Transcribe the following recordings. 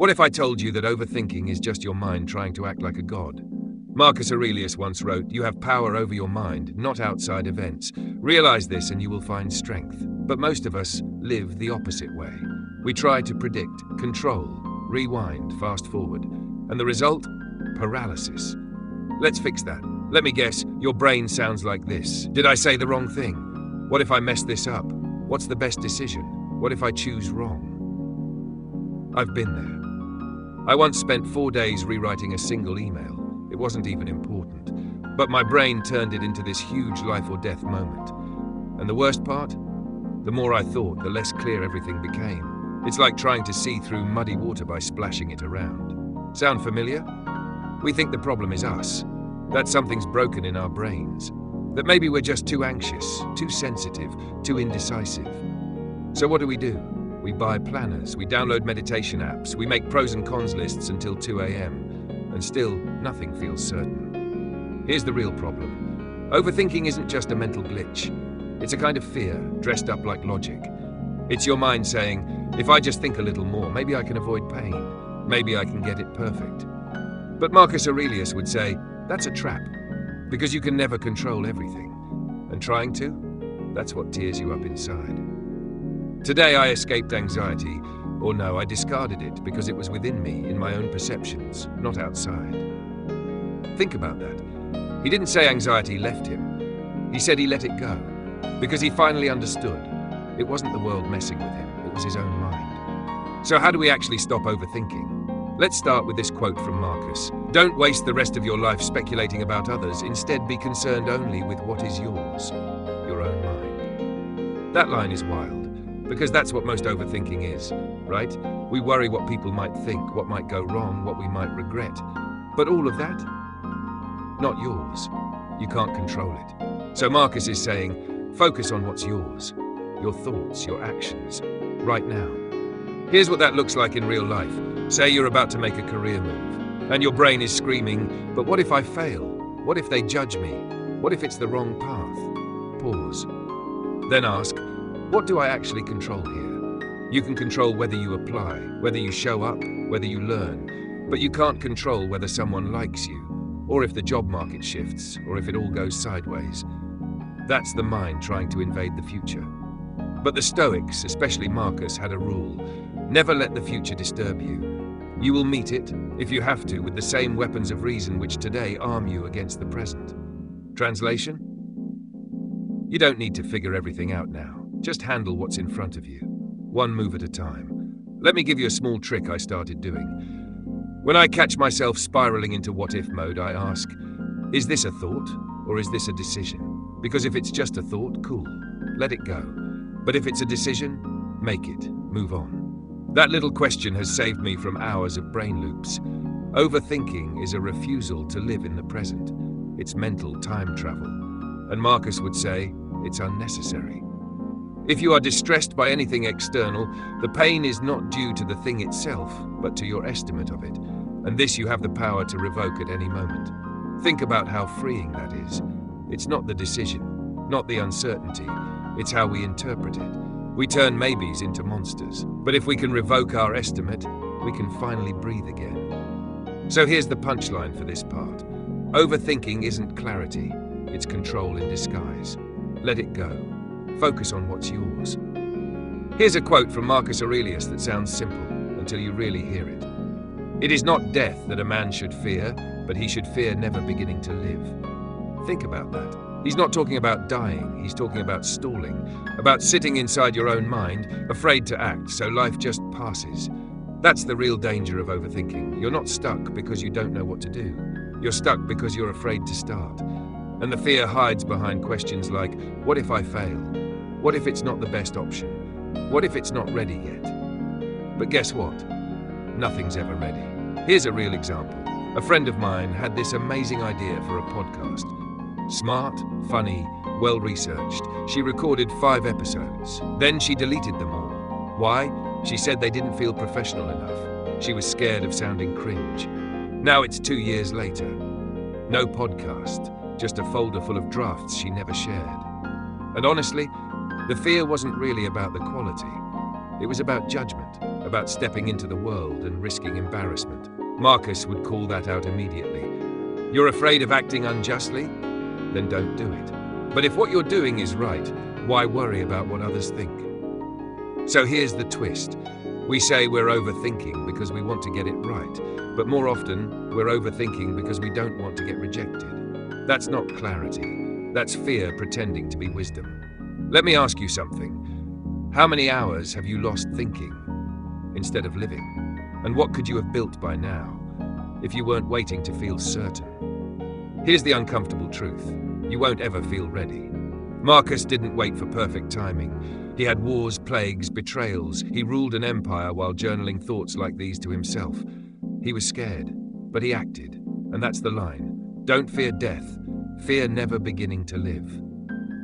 What if I told you that overthinking is just your mind trying to act like a god? Marcus Aurelius once wrote, "You have power over your mind, not outside events. Realize this and you will find strength." But most of us live the opposite way. We try to predict, control, rewind, fast forward. And the result? Paralysis. Let's fix that. Let me guess, your brain sounds like this. Did I say the wrong thing? What if I mess this up? What's the best decision? What if I choose wrong? I've been there. I once spent 4 days rewriting a single email. It wasn't even important. But my brain turned it into this huge life or death moment. And the worst part? The more I thought, the less clear everything became. It's like trying to see through muddy water by splashing it around. Sound familiar? We think the problem is us. That something's broken in our brains. That maybe we're just too anxious, too sensitive, too indecisive. So what do? We buy planners, we download meditation apps, we make pros and cons lists until 2 a.m. And still, nothing feels certain. Here's the real problem. Overthinking isn't just a mental glitch. It's a kind of fear, dressed up like logic. It's your mind saying, if I just think a little more, maybe I can avoid pain. Maybe I can get it perfect. But Marcus Aurelius would say, that's a trap, because you can never control everything. And trying to, that's what tears you up inside. Today I escaped anxiety, or no, I discarded it because it was within me, in my own perceptions, not outside. Think about that. He didn't say anxiety left him. He said he let it go, because he finally understood. It wasn't the world messing with him, it was his own mind. So how do we actually stop overthinking? Let's start with this quote from Marcus. Don't waste the rest of your life speculating about others. Instead, be concerned only with what is yours, your own mind. That line is wild, because that's what most overthinking is, right? We worry what people might think, what might go wrong, what we might regret. But all of that, not yours. You can't control it. So Marcus is saying, focus on what's yours, your thoughts, your actions, right now. Here's what that looks like in real life. Say you're about to make a career move, and your brain is screaming, but what if I fail? What if they judge me? What if it's the wrong path? Pause. Then ask, what do I actually control here? You can control whether you apply, whether you show up, whether you learn, but you can't control whether someone likes you, or if the job market shifts, or if it all goes sideways. That's the mind trying to invade the future. But the Stoics, especially Marcus, had a rule. Never let the future disturb you. You will meet it, if you have to, with the same weapons of reason which today arm you against the present. Translation? You don't need to figure everything out now. Just handle what's in front of you, one move at a time. Let me give you a small trick I started doing. When I catch myself spiraling into what-if mode, I ask, is this a thought or is this a decision? Because if it's just a thought, cool, let it go. But if it's a decision, make it, move on. That little question has saved me from hours of brain loops. Overthinking is a refusal to live in the present. It's mental time travel. And Marcus would say, it's unnecessary. If you are distressed by anything external, the pain is not due to the thing itself, but to your estimate of it. And this you have the power to revoke at any moment. Think about how freeing that is. It's not the decision, not the uncertainty. It's how we interpret it. We turn maybes into monsters. But if we can revoke our estimate, we can finally breathe again. So here's the punchline for this part. Overthinking isn't clarity, it's control in disguise. Let it go. Focus on what's yours. Here's a quote from Marcus Aurelius that sounds simple until you really hear it. It is not death that a man should fear, but he should fear never beginning to live. Think about that. He's not talking about dying, he's talking about stalling, about sitting inside your own mind, afraid to act, so life just passes. That's the real danger of overthinking. You're not stuck because you don't know what to do. You're stuck because you're afraid to start. And the fear hides behind questions like, what if I fail? What if it's not the best option? What if it's not ready yet? But guess what? Nothing's ever ready. Here's a real example. A friend of mine had this amazing idea for a podcast. Smart, funny, well-researched. She recorded 5 episodes. Then she deleted them all. Why? She said they didn't feel professional enough. She was scared of sounding cringe. Now it's 2 years later. No podcast, just a folder full of drafts she never shared. And honestly, the fear wasn't really about the quality. It was about judgment, about stepping into the world and risking embarrassment. Marcus would call that out immediately. You're afraid of acting unjustly? Then don't do it. But if what you're doing is right, why worry about what others think? So here's the twist. We say we're overthinking because we want to get it right, but more often we're overthinking because we don't want to get rejected. That's not clarity. That's fear pretending to be wisdom. Let me ask you something. How many hours have you lost thinking instead of living? And what could you have built by now if you weren't waiting to feel certain? Here's the uncomfortable truth. You won't ever feel ready. Marcus didn't wait for perfect timing. He had wars, plagues, betrayals. He ruled an empire while journaling thoughts like these to himself. He was scared, but he acted. And that's the line. Don't fear death. Fear never beginning to live.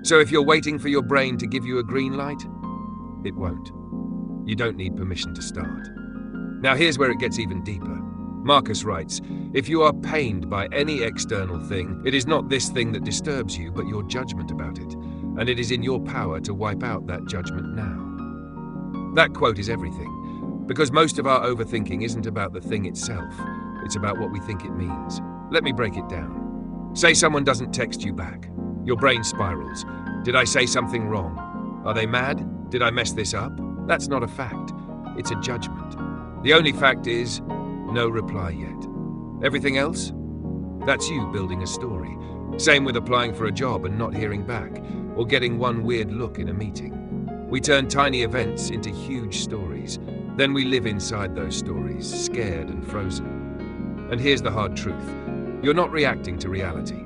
So if you're waiting for your brain to give you a green light, it won't. You don't need permission to start. Now here's where it gets even deeper. Marcus writes, if you are pained by any external thing, it is not this thing that disturbs you, but your judgment about it. And it is in your power to wipe out that judgment now. That quote is everything, because most of our overthinking isn't about the thing itself. It's about what we think it means. Let me break it down. Say someone doesn't text you back. Your brain spirals. Did I say something wrong? Are they mad? Did I mess this up? That's not a fact. It's a judgment. The only fact is, no reply yet. Everything else? That's you building a story. Same with applying for a job and not hearing back, or getting one weird look in a meeting. We turn tiny events into huge stories. Then we live inside those stories, scared and frozen. And here's the hard truth. You're not reacting to reality.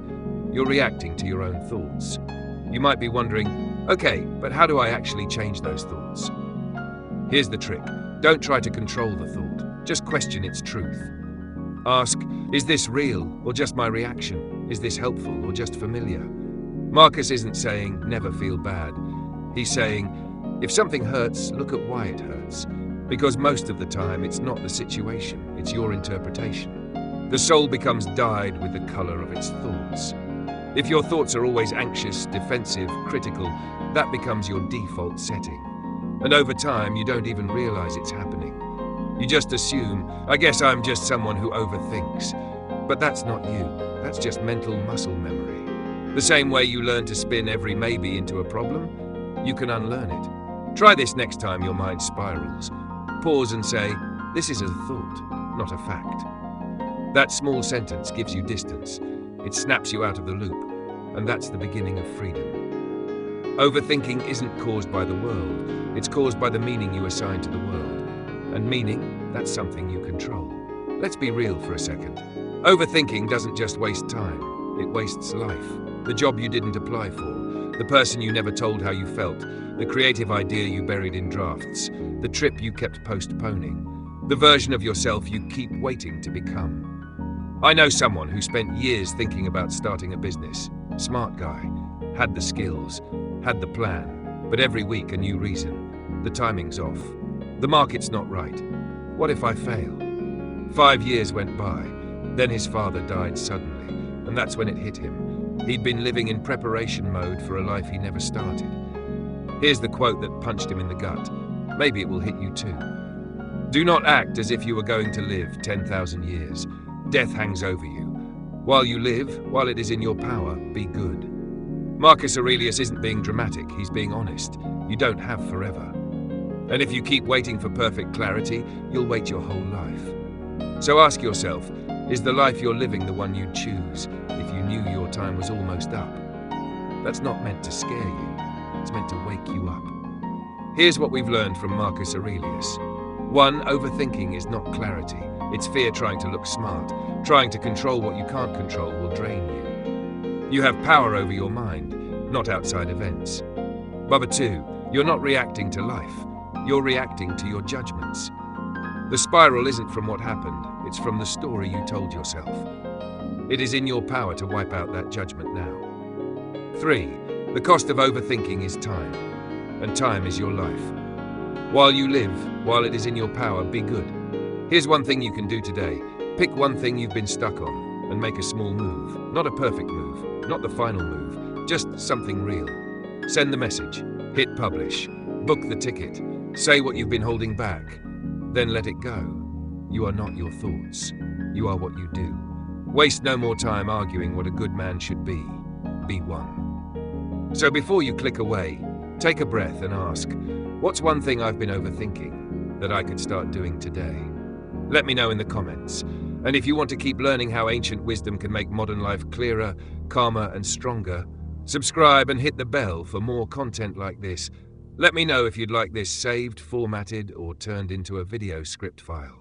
You're reacting to your own thoughts. You might be wondering, okay, but how do I actually change those thoughts? Here's the trick. Don't try to control the thought. Just question its truth. Ask, is this real or just my reaction? Is this helpful or just familiar? Marcus isn't saying never feel bad. He's saying, if something hurts, look at why it hurts. Because most of the time it's not the situation, it's your interpretation. The soul becomes dyed with the color of its thoughts. If your thoughts are always anxious, defensive, critical, that becomes your default setting. And over time, you don't even realize it's happening. You just assume, I guess I'm just someone who overthinks. But that's not you. That's just mental muscle memory. The same way you learn to spin every maybe into a problem, you can unlearn it. Try this next time your mind spirals. Pause and say, this is a thought, not a fact. That small sentence gives you distance. It snaps you out of the loop, and that's the beginning of freedom. Overthinking isn't caused by the world, it's caused by the meaning you assign to the world. And meaning, that's something you control. Let's be real for a second. Overthinking doesn't just waste time, it wastes life. The job you didn't apply for, the person you never told how you felt, the creative idea you buried in drafts, the trip you kept postponing, the version of yourself you keep waiting to become. I know someone who spent years thinking about starting a business. Smart guy, had the skills, had the plan, but every week a new reason. The timing's off. The market's not right. What if I fail? 5 years went by. Then his father died suddenly, and that's when it hit him. He'd been living in preparation mode for a life he never started. Here's the quote that punched him in the gut. Maybe it will hit you too. Do not act as if you were going to live 10,000 years. Death hangs over you. While you live, while it is in your power, be good. Marcus Aurelius isn't being dramatic, he's being honest. You don't have forever. And if you keep waiting for perfect clarity, you'll wait your whole life. So ask yourself, is the life you're living the one you'd choose if you knew your time was almost up? That's not meant to scare you, it's meant to wake you up. Here's what we've learned from Marcus Aurelius. 1. Overthinking is not clarity. It's fear trying to look smart. Trying to control what you can't control will drain you. You have power over your mind, not outside events. 2. You're not reacting to life. You're reacting to your judgments. The spiral isn't from what happened, it's from the story you told yourself. It is in your power to wipe out that judgment now. 3. The cost of overthinking is time, and time is your life. While you live, while it is in your power, be good. Here's one thing you can do today. Pick one thing you've been stuck on and make a small move. Not a perfect move, not the final move, just something real. Send the message, hit publish, book the ticket, say what you've been holding back. then let it go. You are not your thoughts. You are what you do. Waste no more time arguing what a good man should be. Be one. So before you click away, take a breath and ask, what's one thing I've been overthinking that I could start doing today? Let me know in the comments. And if you want to keep learning how ancient wisdom can make modern life clearer, calmer, and stronger, subscribe and hit the bell for more content like this. Let me know if you'd like this saved, formatted, or turned into a video script file.